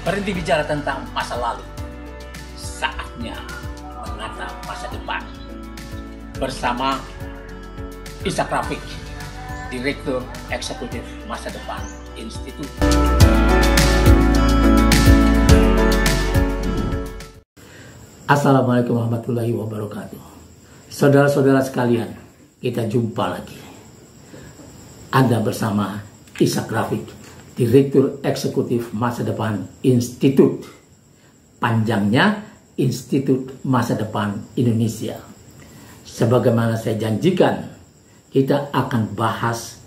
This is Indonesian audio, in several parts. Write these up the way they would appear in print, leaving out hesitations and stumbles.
Berhenti bicara tentang masa lalu. Saatnya menatap masa depan. Bersama Ishak Rafiq, Direktur Eksekutif Masa Depan Institut. Assalamualaikum warahmatullahi wabarakatuh. Saudara-saudara sekalian, kita jumpa lagi. Anda bersama Ishak Rafiq, Direktur Eksekutif Masa Depan Institut. Panjangnya Institut Masa Depan Indonesia. Sebagaimana saya janjikan, kita akan bahas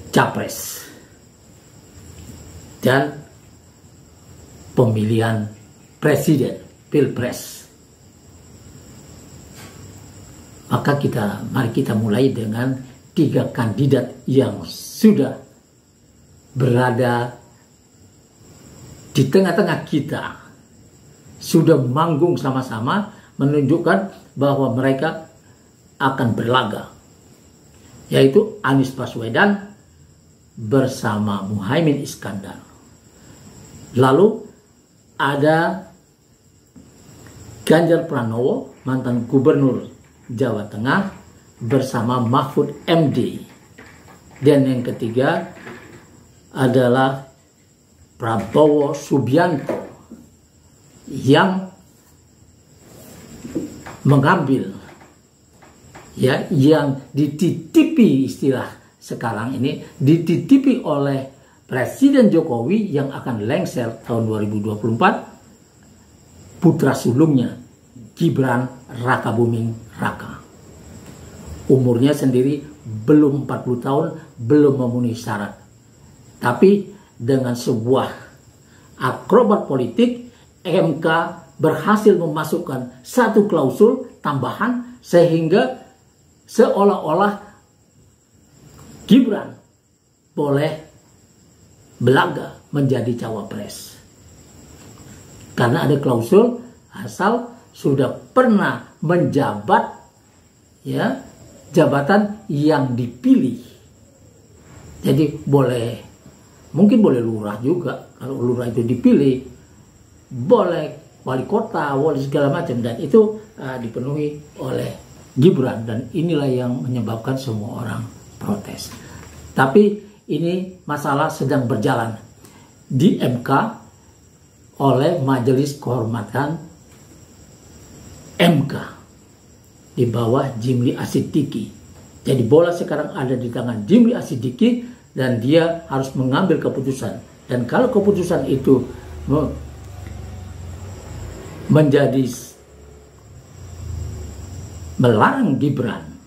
Capres dan pemilihan presiden, Pilpres. Maka mari kita mulai dengan 3 kandidat yang sudah berada di tengah-tengah kita, sudah manggung sama-sama, menunjukkan bahwa mereka akan berlaga, yaitu Anies Baswedan bersama Muhaimin Iskandar. Lalu ada Ganjar Pranowo, mantan Gubernur Jawa Tengah, bersama Mahfud MD. Dan yang ketiga adalah Prabowo Subianto yang mengambil, yang dititipi, istilah sekarang ini dititipi oleh Presiden Jokowi yang akan lengser tahun 2024, putra sulungnya Gibran Rakabuming Raka. Umurnya sendiri belum 40 tahun, belum memenuhi syarat. Tapi dengan sebuah akrobat politik, MK berhasil memasukkan satu klausul tambahan sehingga seolah-olah Gibran boleh berlaga menjadi cawapres. Karena ada klausul asal sudah pernah menjabat, jabatan yang dipilih. Jadi mungkin boleh lurah juga. Kalau lurah itu dipilih, boleh wali kota, wali segala macam, dan itu dipenuhi oleh Gibran, dan inilah yang menyebabkan semua orang protes. Tapi ini masalah sedang berjalan di MK oleh Majelis Kehormatan MK di bawah Jimli Asidiki. Jadi bola sekarang ada di tangan Jimli Asidiki dan dia harus mengambil keputusan. Dan kalau keputusan itu menjadi melarang Gibran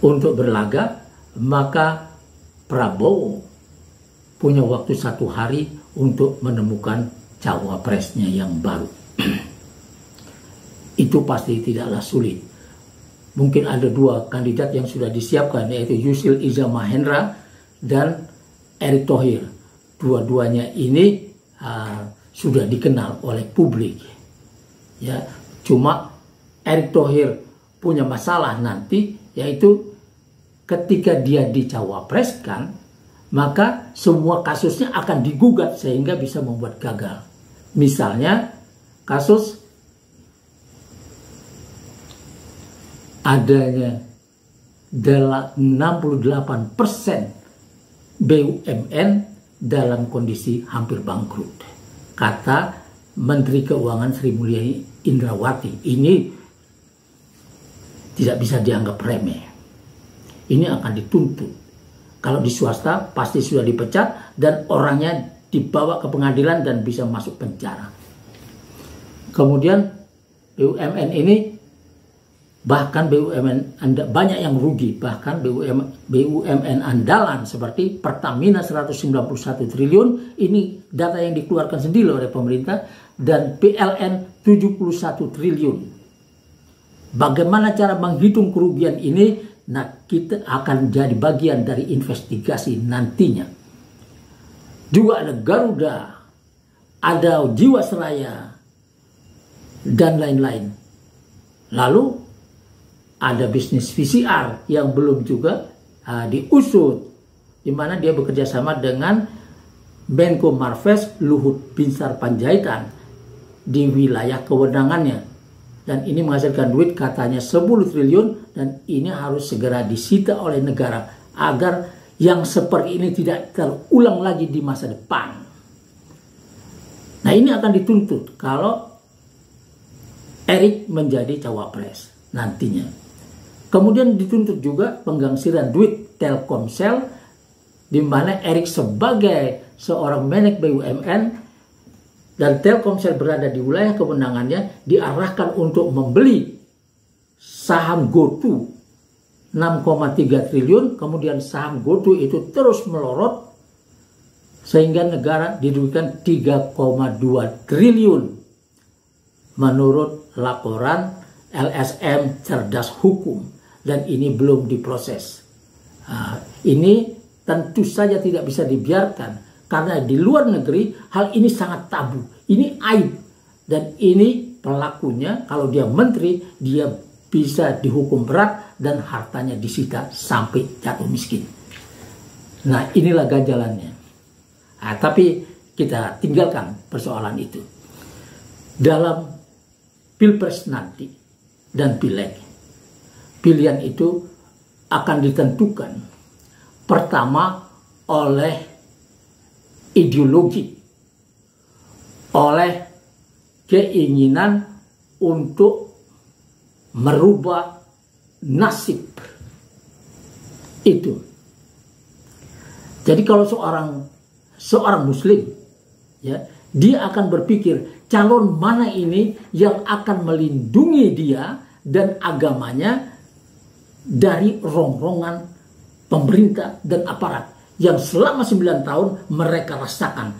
untuk berlaga, maka Prabowo punya waktu 1 hari untuk menemukan cawapresnya yang baru. Itu pasti tidaklah sulit. Mungkin ada 2 kandidat yang sudah disiapkan, yaitu Yusril Iza Mahendra dan Erick Thohir. Dua-duanya ini sudah dikenal oleh publik. Cuma Erick Thohir punya masalah nanti, yaitu ketika dia dicawapreskan, maka semua kasusnya akan digugat sehingga bisa membuat gagal. Misalnya kasus adanya 68% BUMN dalam kondisi hampir bangkrut. Kata Menteri Keuangan Sri Mulyani Indrawati, ini tidak bisa dianggap remeh. Ini akan dituntut. Kalau di swasta pasti sudah dipecat dan orangnya dibawa ke pengadilan dan bisa masuk penjara. Kemudian BUMN ini, bahkan BUMN banyak yang rugi. Bahkan BUMN andalan seperti Pertamina 191 triliun, ini data yang dikeluarkan sendiri oleh pemerintah, dan PLN 71 triliun. Bagaimana cara menghitung kerugian ini? Nah, kita akan jadi bagian dari investigasi nantinya. Juga ada Garuda, ada Jiwasraya, dan lain-lain. Lalu ada bisnis VCR yang belum juga diusut, di mana dia bekerja sama dengan Menko Marves Luhut Binsar Panjaitan di wilayah kewenangannya. Dan ini menghasilkan duit katanya 10 triliun dan ini harus segera disita oleh negara agar yang seperti ini tidak terulang lagi di masa depan. Nah, ini akan dituntut kalau Erick menjadi cawapres nantinya. Kemudian dituntut juga penggangsiran duit Telkomsel, di mana Erick sebagai seorang menek BUMN dan Telkomsel berada di wilayah kewenangannya diarahkan untuk membeli saham GoTo 6,3 triliun, kemudian saham GoTo itu terus melorot sehingga negara dirugikan 3,2 triliun menurut laporan LSM Cerdas Hukum, dan ini belum diproses. Ini tentu saja tidak bisa dibiarkan karena di luar negeri hal ini sangat tabu, ini aib, dan ini pelakunya kalau dia menteri dia bisa dihukum berat dan hartanya disita sampai jatuh miskin. Nah, inilah ganjalannya. Tapi kita tinggalkan persoalan itu. Dalam Pilpres nanti dan Pileg, pilihan itu akan ditentukan pertama oleh ideologi, oleh keinginan untuk merubah nasib itu. Jadi kalau seorang muslim, ya, dia akan berpikir calon mana ini yang akan melindungi dia dan agamanya dari rongrongan pemerintah dan aparat yang selama 9 tahun mereka rasakan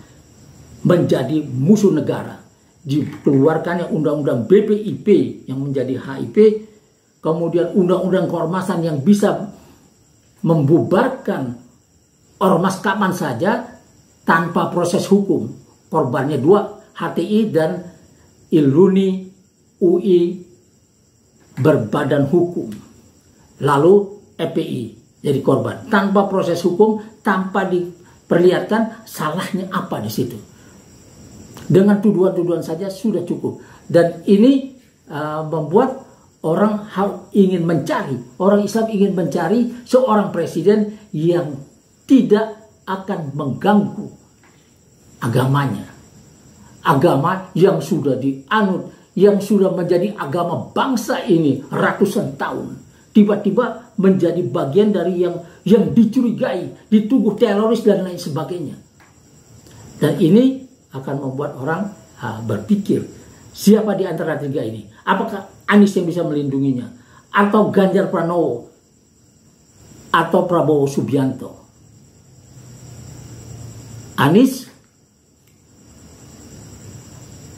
menjadi musuh negara. Dikeluarkannya undang-undang BPIP yang menjadi HIP, kemudian undang-undang keormasan yang bisa membubarkan ormas kapan saja tanpa proses hukum. Korbannya 2, HTI dan Iluni UI berbadan hukum. Lalu EPI jadi korban tanpa proses hukum, tanpa diperlihatkan salahnya apa di situ. Dengan tuduhan-tuduhan saja sudah cukup. Dan ini membuat orang ingin mencari, orang Islam ingin mencari seorang presiden yang tidak akan mengganggu agamanya. Agama yang sudah dianut, yang sudah menjadi agama bangsa ini ratusan tahun, tiba-tiba menjadi bagian dari yang dicurigai, dituduh teroris dan lain sebagainya. Dan ini akan membuat orang berpikir, siapa di antara tiga ini? Apakah Anies yang bisa melindunginya? Atau Ganjar Pranowo? Atau Prabowo Subianto? Anies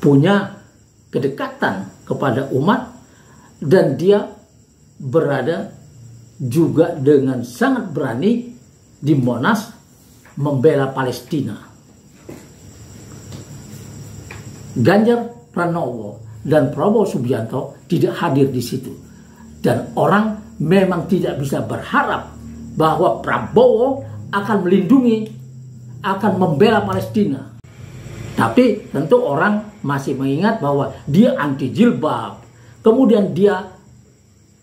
punya kedekatan kepada umat dan dia berada juga dengan sangat berani di Monas membela Palestina. Ganjar Pranowo dan Prabowo Subianto tidak hadir di situ. Dan orang memang tidak bisa berharap bahwa Prabowo akan melindungi, akan membela Palestina. Tapi tentu orang masih mengingat bahwa dia anti jilbab. Kemudian dia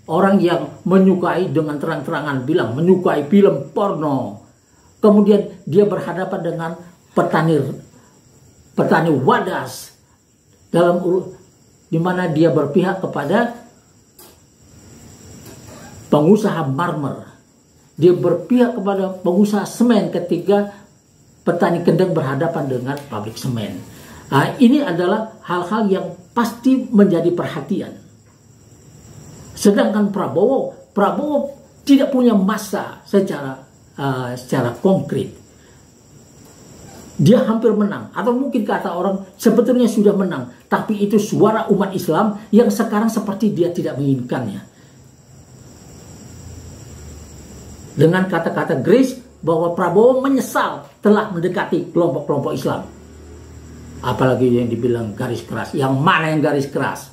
orang yang menyukai dengan terang-terangan bilang menyukai film porno. Kemudian dia berhadapan dengan petani wadas di mana dia berpihak kepada pengusaha marmer. Dia berpihak kepada pengusaha semen ketika petani kendeng berhadapan dengan pabrik semen. Ini adalah hal-hal yang pasti menjadi perhatian. Sedangkan Prabowo tidak punya masa secara konkret. Dia hampir menang, atau mungkin kata orang sebetulnya sudah menang, tapi itu suara umat Islam yang sekarang seperti dia tidak menginginkannya. Dengan kata-kata Grace bahwa Prabowo menyesal telah mendekati kelompok-kelompok Islam. Apalagi yang dibilang garis keras. Yang mana yang garis keras?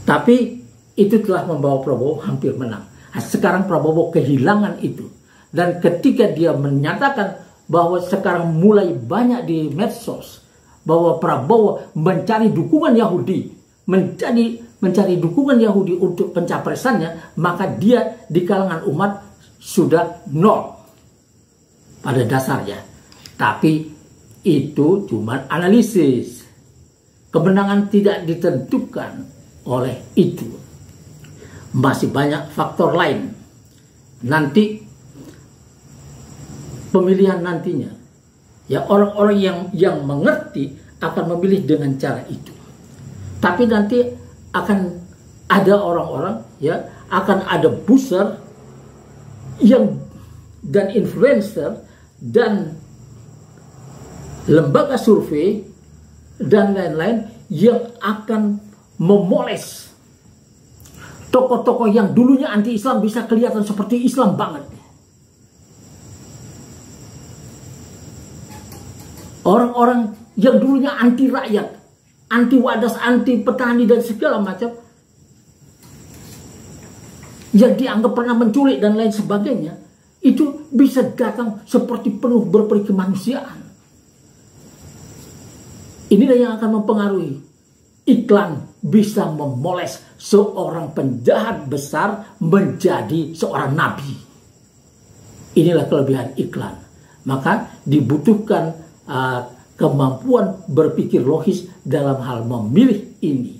Tapi itu telah membawa Prabowo hampir menang. Sekarang Prabowo kehilangan itu. Dan ketika dia menyatakan bahwa sekarang mulai banyak di medsos bahwa Prabowo mencari dukungan Yahudi, mencari dukungan Yahudi untuk pencapresannya, maka dia di kalangan umat sudah nol pada dasarnya. Tapi itu cuma analisis. Kemenangan tidak ditentukan oleh itu. Masih banyak faktor lain. Nanti pemilihan nantinya, ya orang-orang yang mengerti akan memilih dengan cara itu. Tapi nanti akan ada orang-orang, ya, akan ada booster yang dan influencer dan lembaga survei dan lain-lain yang akan memoles tokoh-tokoh yang dulunya anti-Islam bisa kelihatan seperti Islam banget. Orang-orang yang dulunya anti rakyat, anti wadas, anti petani dan segala macam, yang dianggap pernah menculik dan lain sebagainya, itu bisa datang seperti penuh berperi kemanusiaan. Inilah yang akan mempengaruhi. Iklan bisa memoles seorang penjahat besar menjadi seorang nabi. Inilah kelebihan iklan. Maka dibutuhkan kemampuan berpikir logis dalam hal memilih ini.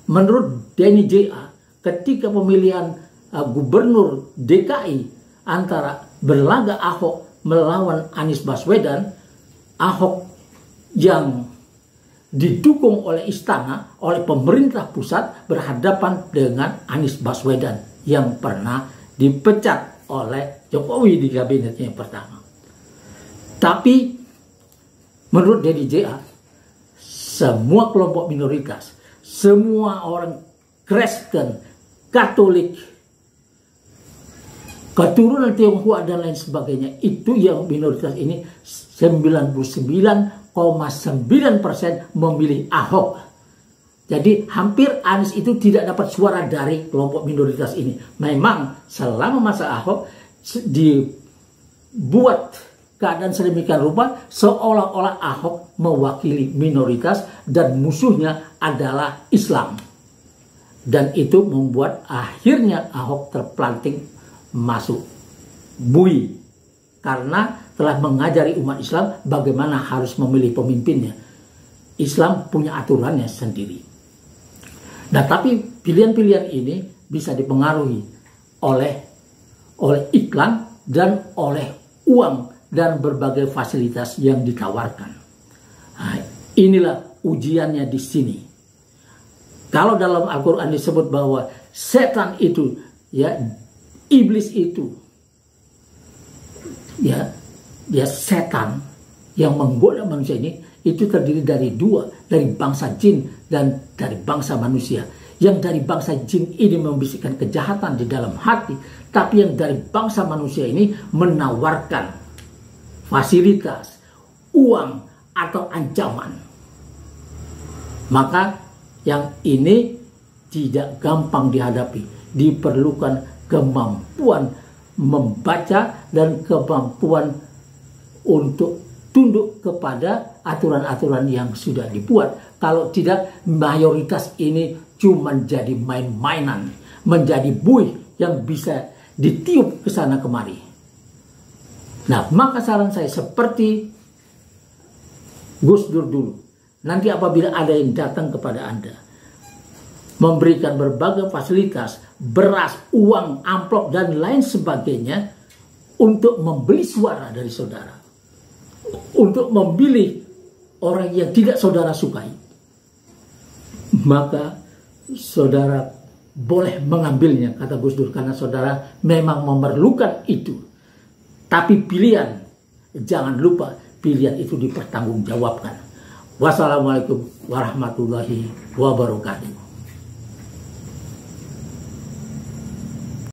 Menurut Denny J.A., ketika pemilihan gubernur DKI antara berlaga Ahok melawan Anies Baswedan, Ahok yang didukung oleh istana, oleh pemerintah pusat, berhadapan dengan Anies Baswedan yang pernah dipecat oleh Jokowi di kabinetnya yang pertama. Tapi menurut Denny J.A., semua kelompok minoritas, semua orang Kristen, Katolik, keturunan Tionghoa dan lain sebagainya, itu yang minoritas ini 99,9% memilih Ahok. Jadi hampir Anies itu tidak dapat suara dari kelompok minoritas ini. Memang selama masa Ahok dibuat keadaan sedemikian rupa seolah-olah Ahok mewakili minoritas dan musuhnya adalah Islam. Dan itu membuat akhirnya Ahok terpelanting masuk bui karena telah mengajari umat Islam bagaimana harus memilih pemimpinnya. Islam punya aturannya sendiri. Nah, tapi pilihan-pilihan ini bisa dipengaruhi oleh iklan dan oleh uang dan berbagai fasilitas yang ditawarkan. Nah, inilah ujiannya di sini. Kalau dalam Al-Quran disebut bahwa setan itu, ya, iblis itu, ya setan yang menggoda manusia ini, itu terdiri dari dua, dari bangsa jin dan dari bangsa manusia. Yang dari bangsa jin ini membisikkan kejahatan di dalam hati, tapi yang dari bangsa manusia ini menawarkan fasilitas, uang, atau ancaman. Maka yang ini tidak gampang dihadapi. Diperlukan kemampuan membaca dan kemampuan untuk tunduk kepada aturan-aturan yang sudah dibuat. Kalau tidak, mayoritas ini cuma jadi main-mainan, menjadi buih yang bisa ditiup ke sana kemari. Nah, maka saran saya seperti Gus Dur dulu. Nanti apabila ada yang datang kepada Anda, memberikan berbagai fasilitas, beras, uang, amplop, dan lain sebagainya, untuk membeli suara dari saudara, untuk memilih orang yang tidak saudara sukai, maka saudara boleh mengambilnya, kata Gus Dur, karena saudara memang memerlukan itu. Tapi pilihan, jangan lupa pilihan itu dipertanggungjawabkan. Wassalamualaikum warahmatullahi wabarakatuh.